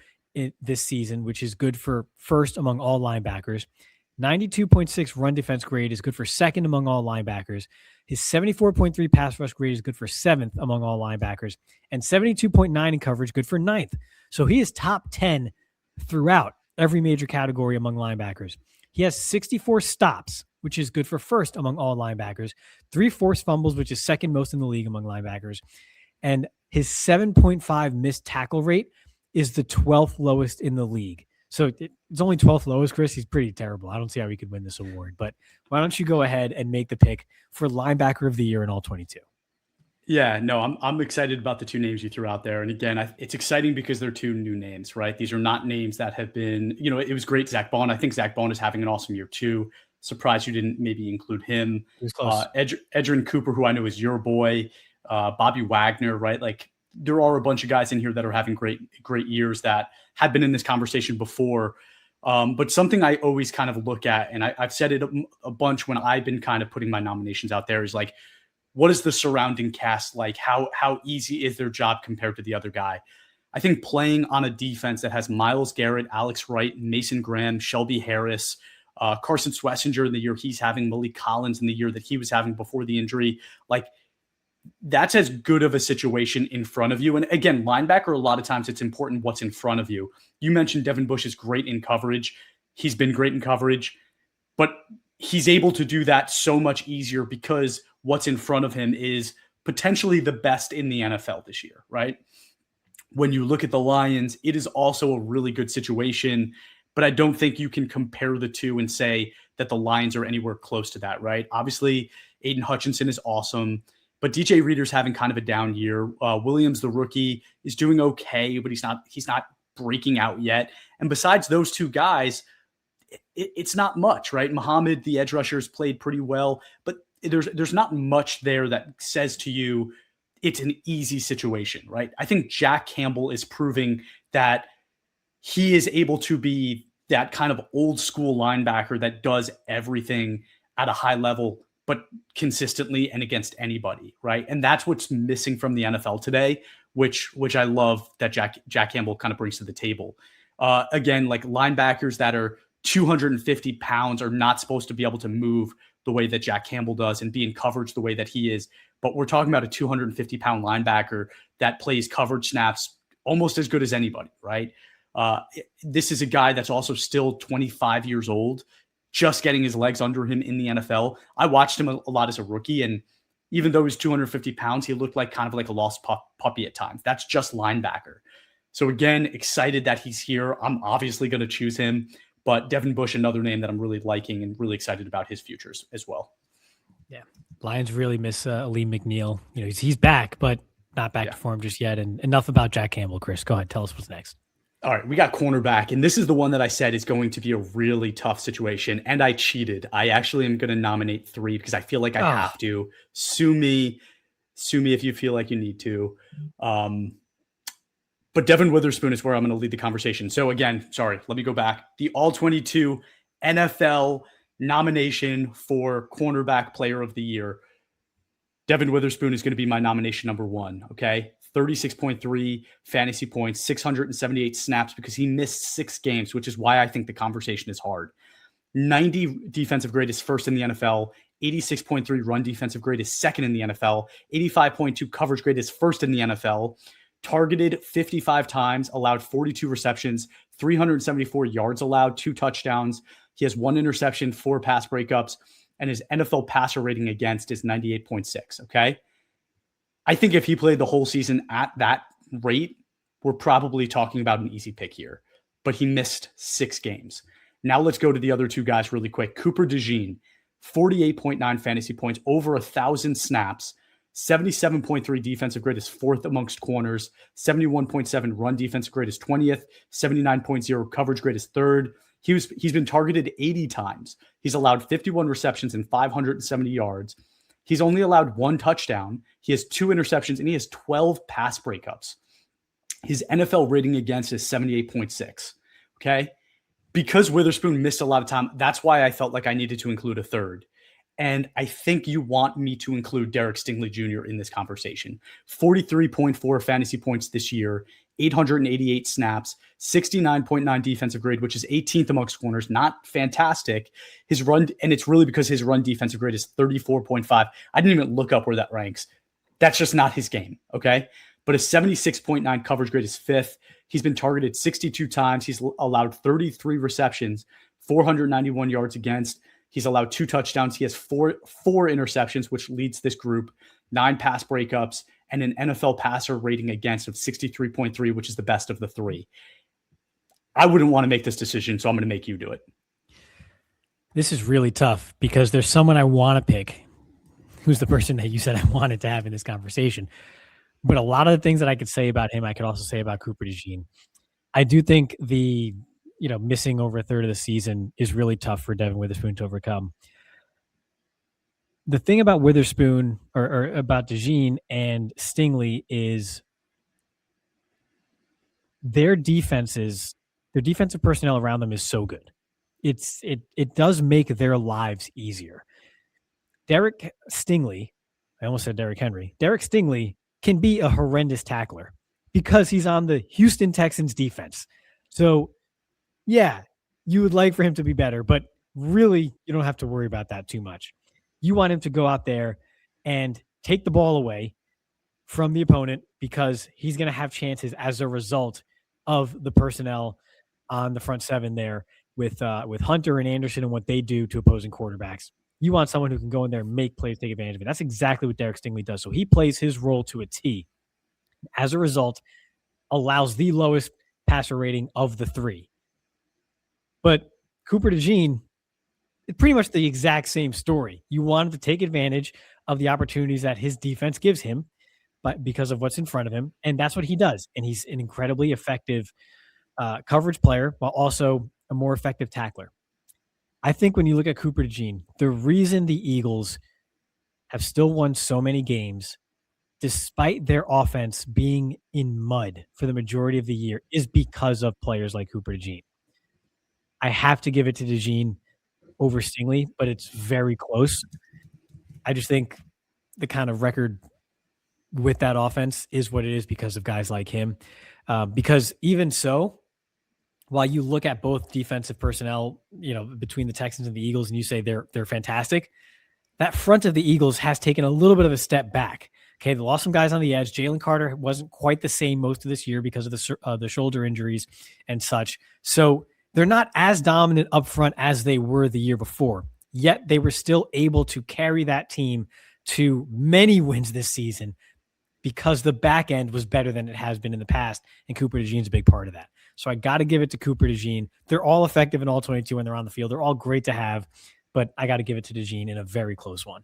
this season, which is good for 1st among all linebackers. 92.6 run defense grade is good for 2nd among all linebackers. His 74.3 pass rush grade is good for 7th among all linebackers. And 72.9 in coverage, good for 9th. So he is top 10 throughout every major category among linebackers. He has 64 stops, which is good for 1st among all linebackers. 3 forced fumbles, which is 2nd most in the league among linebackers. And his 7.5 missed tackle rate is the 12th lowest in the league. So it's only 12th lowest, Chris. He's pretty terrible. I don't see how he could win this award. But why don't you go ahead and make the pick for linebacker of the year in All-22? Yeah, no, I'm excited about the 2 names you threw out there. And again, it's exciting because they're 2 new names, right? These are not names that have been, it was great. Zach Bond. I think Zach Bond is having an awesome year too. Surprised you didn't maybe include him. He was close. Edgerrin Cooper, who I know is your boy. Bobby Wagner, right? Like there are a bunch of guys in here that are having great years that have been in this conversation before. But something I always kind of look at, and I've said it a bunch when I've been kind of putting my nominations out there, is like, what is the surrounding cast like? How easy is their job compared to the other guy? I think playing on a defense that has Myles Garrett, Alex Wright, Mason Graham, Shelby Harris, Carson Swessinger in the year he's having, Malik Collins in the year that he was having before the injury, like, that's as good of a situation in front of you. And again, linebacker, a lot of times it's important what's in front of you. You mentioned Devin Bush is great in coverage. He's been great in coverage, but he's able to do that so much easier because what's in front of him is potentially the best in the NFL this year, right? When you look at the Lions, it is also a really good situation, but I don't think you can compare the 2 and say that the Lions are anywhere close to that, right? Obviously, Aiden Hutchinson is awesome. But DJ Reader's having kind of a down year. Williams, the rookie, is doing okay, but he's not breaking out yet. And besides those 2 guys, it's not much, right? Muhammad, the edge rusher, has played pretty well, but there's not much there that says to you it's an easy situation, right? I think Jack Campbell is proving that he is able to be that kind of old school linebacker that does everything at a high level, but consistently and against anybody, right? And that's what's missing from the NFL today, which I love that Jack Campbell kind of brings to the table. Again, like linebackers that are 250 pounds are not supposed to be able to move the way that Jack Campbell does and be in coverage the way that he is. But we're talking about a 250-pound linebacker that plays coverage snaps almost as good as anybody, right? This is a guy that's also still 25 years old, just getting his legs under him in the NFL. I watched him a lot as a rookie, and even though he's 250 pounds, he looked like kind of like a lost puppy at times. That's just linebacker. So again, excited that he's here. I'm obviously going to choose him, but Devin Bush, another name that I'm really liking and really excited about his futures as well. Yeah. Lions really miss Aleem McNeil. He's back, but not back to form just yet. And enough about Jack Campbell. Chris, go ahead. Tell us what's next. All right, we got cornerback, and this is the one that I said is going to be a really tough situation, and I cheated. I actually am going to nominate 3 because I feel like I have to. Sue me if you feel like you need to. But Devon Witherspoon is where I'm going to lead the conversation. So again, sorry, let me go back. The All-22 NFL nomination for cornerback player of the year. Devon Witherspoon is going to be my nomination number 1, okay? 36.3 fantasy points, 678 snaps because he missed 6 games, which is why I think the conversation is hard. 90 defensive grade is 1st in the NFL. 86.3 run defensive grade is 2nd in the NFL. 85.2 coverage grade is 1st in the NFL. targeted 55 times, allowed 42 receptions, 374 yards allowed, 2 touchdowns. He has 1 interception, 4 pass breakups, and his NFL passer rating against is 98.6. Okay. I think if he played the whole season at that rate, we're probably talking about an easy pick here, but he missed 6 games. Now let's go to the other 2 guys really quick. Cooper DeJean, 48.9 fantasy points, over 1,000 snaps, 77.3 defensive grade is 4th amongst corners, 71.7 run defensive grade is 20th, 79.0 coverage grade is 3rd. He's been targeted 80 times. He's allowed 51 receptions and 570 yards. He's only allowed 1 touchdown. He has 2 interceptions and he has 12 pass breakups. His NFL rating against is 78.6. Okay. Because Witherspoon missed a lot of time, that's why I felt like I needed to include a 3rd. And I think you want me to include Derek Stingley Jr. in this conversation. 43.4 fantasy points this year, 888 snaps, 69.9 defensive grade, which is 18th amongst corners. Not fantastic. His run, and it's really because his run defensive grade is 34.5. I didn't even look up where that ranks. That's just not his game, okay? But a 76.9 coverage grade is 5th. He's been targeted 62 times. He's allowed 33 receptions, 491 yards against. He's allowed 2 touchdowns. He has four interceptions, which leads this group, 9 pass breakups, and an NFL passer rating against of 63.3, which is the best of the 3. I wouldn't want to make this decision, so I'm going to make you do it. This is really tough because there's someone I want to pick who's the person that you said I wanted to have in this conversation. But a lot of the things that I could say about him, I could also say about Cooper DeJean. I do think the missing over a third of the season is really tough for Devon Witherspoon to overcome. The thing about Witherspoon or about DeJean and Stingley is their defensive personnel around them is so good. It does make their lives easier. Derek Stingley, I almost said Derrick Henry. Derek Stingley can be a horrendous tackler because he's on the Houston Texans defense. So yeah, you would like for him to be better, but really you don't have to worry about that too much. You want him to go out there and take the ball away from the opponent because he's going to have chances as a result of the personnel on the front 7 there with Hunter and Anderson and what they do to opposing quarterbacks. You want someone who can go in there and make plays, take advantage of it. That's exactly what Derek Stingley does. So he plays his role to a T. As a result, allows the lowest passer rating of the 3. But Cooper DeJean, it's pretty much the exact same story. You want him to take advantage of the opportunities that his defense gives him, but because of what's in front of him, and that's what he does. And he's an incredibly effective coverage player, while also a more effective tackler. I think when you look at Cooper DeJean, the reason the Eagles have still won so many games, despite their offense being in mud for the majority of the year, is because of players like Cooper DeJean. I have to give it to DeJean over Stingley, but it's very close. I just think the kind of record with that offense is what it is because of guys like him. Because even so, while you look at both defensive personnel, between the Texans and the Eagles, and you say they're fantastic, that front of the Eagles has taken a little bit of a step back. Okay, they lost some guys on the edge. Jalen Carter wasn't quite the same most of this year because of the shoulder injuries and such. So they're not as dominant up front as they were the year before. Yet they were still able to carry that team to many wins this season because the back end was better than it has been in the past, and Cooper DeJean's a big part of that. So I got to give it to Cooper DeJean. They're all effective in All-22 when they're on the field. They're all great to have, but I got to give it to DeJean in a very close one.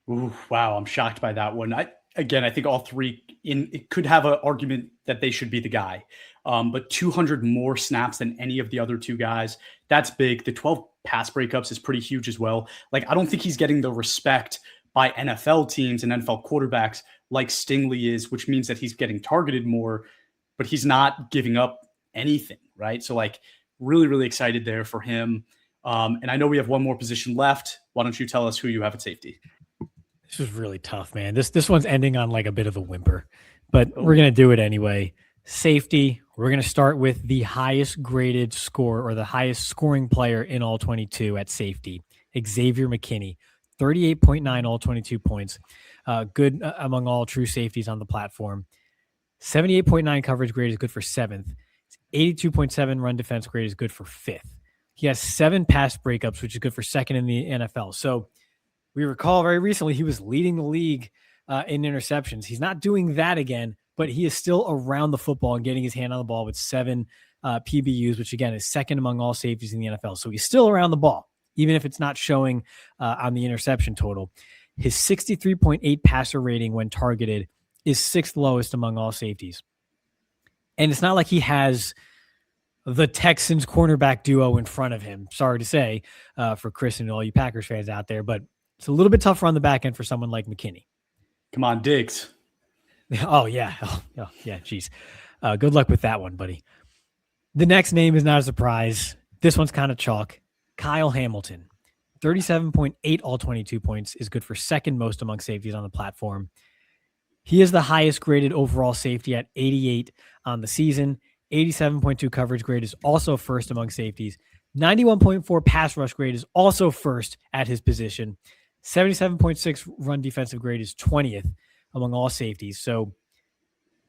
Ooh, wow, I'm shocked by that one. I think all 3 it could have an argument that they should be the guy. But 200 more snaps than any of the other 2 guys. That's big. The 12 pass breakups is pretty huge as well. Like, I don't think he's getting the respect by NFL teams and NFL quarterbacks like Stingley is, which means that he's getting targeted more, but he's not giving up anything, right? So, like, really, really excited there for him. And I know we have one more position left. Why don't you tell us who you have at safety? This was really tough, man. This one's ending on like a bit of a whimper, but we're going to do it anyway. Safety, we're going to start with the highest graded score or the highest scoring player in All-22 at safety, Xavier McKinney, 38.9 All-22 points. Good among all true safeties on the platform. 78.9 coverage grade is good for 7th. 82.7 run defense grade is good for 5th. He has 7 pass breakups, which is good for 2nd in the NFL. So we recall very recently he was leading the league in interceptions. He's not doing that again, but he is still around the football and getting his hand on the ball with 7 PBUs, which again is 2nd among all safeties in the NFL. So he's still around the ball, even if it's not showing on the interception total. His 63.8 passer rating when targeted is 6th lowest among all safeties. And it's not like he has the Texans cornerback duo in front of him. Sorry to say for Chris and all you Packers fans out there, but it's a little bit tougher on the back end for someone like McKinney. Come on, Diggs. Oh, yeah. Oh, yeah. Geez. Good luck with that one, buddy. The next name is not a surprise. This one's kind of chalk. Kyle Hamilton. 37.8 all-22 points is good for 2nd most among safeties on the platform. He is the highest graded overall safety at 88 on the season. 87.2 coverage grade is also 1st among safeties. 91.4 pass rush grade is also 1st at his position. 77.6 run defensive grade is 20th among all safeties. So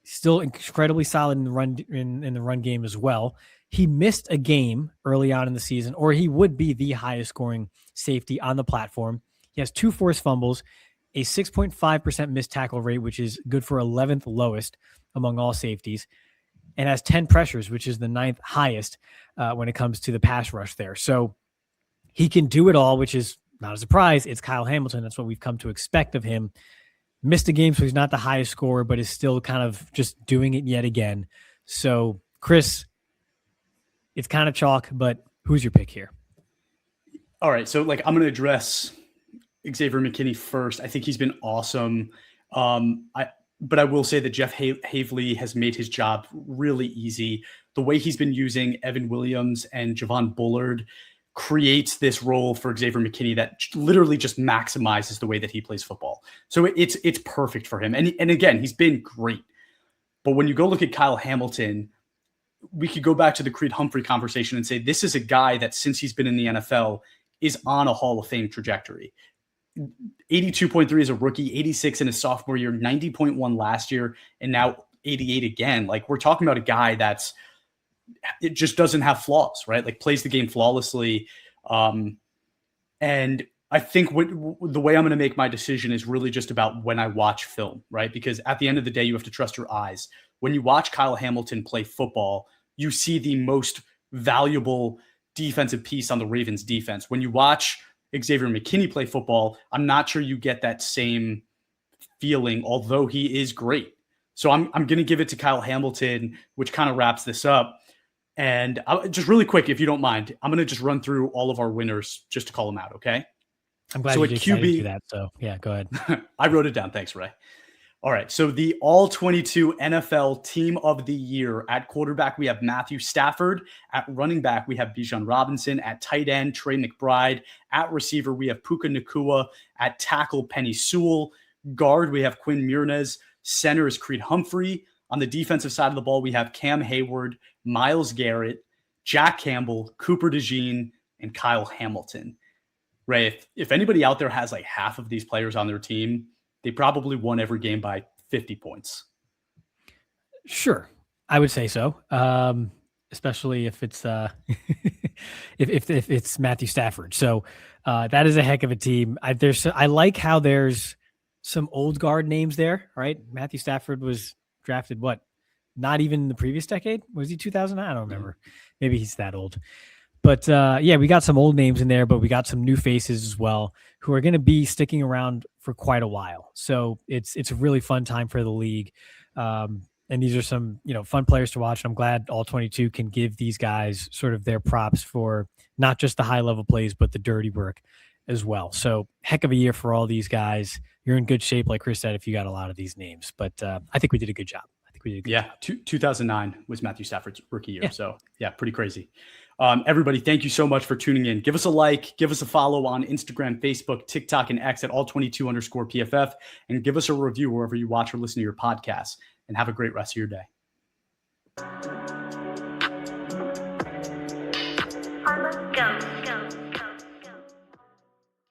still incredibly solid in the run game as well. He missed a game early on in the season, or he would be the highest scoring safety on the platform. He has 2 forced fumbles, a 6.5% missed tackle rate, which is good for 11th lowest among all safeties, and has 10 pressures, which is the 9th highest when it comes to the pass rush there. So he can do it all, which is not a surprise. It's Kyle Hamilton. That's what we've come to expect of him. Missed a game, so he's not the highest scorer, but is still kind of just doing it yet again. So, Chris, it's kind of chalk, but who's your pick here? All right, so I'm going to address Xavier McKinney first. I think he's been awesome. But I will say that Jeff Havley has made his job really easy. The way he's been using Evan Williams and Javon Bullard creates this role for Xavier McKinney that literally just maximizes the way that he plays football. So it's perfect for him. And again, he's been great. But when you go look at Kyle Hamilton, we could go back to the Creed Humphrey conversation and say this is a guy that since he's been in the NFL is on a Hall of Fame trajectory. 82.3 as a rookie, 86 in his sophomore year, 90.1 last year, and now 88 again. We're talking about a guy it just doesn't have flaws, right? Plays the game flawlessly. And I think the way I'm going to make my decision is really just about when I watch film, right? Because at the end of the day, you have to trust your eyes. When you watch Kyle Hamilton play football, you see the most valuable defensive piece on the Ravens defense. When you watch Xavier McKinney play football, I'm not sure you get that same feeling, although he is great. So I'm going to give it to Kyle Hamilton, which kind of wraps this up. And just really quick, if you don't mind, I'm going to just run through all of our winners just to call them out, okay? I'm glad so you decided to do that. So, yeah, go ahead. I wrote it down. Thanks, Ray. All right, so the All-22 NFL Team of the Year. At quarterback, we have Matthew Stafford. At running back, we have Bijan Robinson. At tight end, Trey McBride. At receiver, we have Puka Nacua. At tackle, Penny Sewell. Guard, we have Quinn Meinerz. Center is Creed Humphrey. On the defensive side of the ball, we have Cam Heyward, Myles Garrett, Jack Campbell, Cooper DeJean, and Kyle Hamilton. Ray, if anybody out there has half of these players on their team, they probably won every game by 50 points. Sure. I would say so. Especially if it's if it's Matthew Stafford. So that is a heck of a team. I like how there's some old guard names there, right? Matthew Stafford was drafted not even the previous decade? Was he 2000? I don't remember. Maybe he's that old. But yeah, we got some old names in there, but we got some new faces as well who are going to be sticking around for quite a while. So it's a really fun time for the league. And these are some, fun players to watch. And I'm glad All-22 can give these guys sort of their props for not just the high level plays, but the dirty work as well. So heck of a year for all these guys. You're in good shape, like Chris said, if you got a lot of these names. But I think we did a good job. 2009 was Matthew Stafford's rookie year. Yeah. So yeah, pretty crazy. Everybody, thank you so much for tuning in. Give us a like, give us a follow on Instagram, Facebook, TikTok, and X at All-22_PFF, and give us a review wherever you watch or listen to your podcasts. And have a great rest of your day. Go.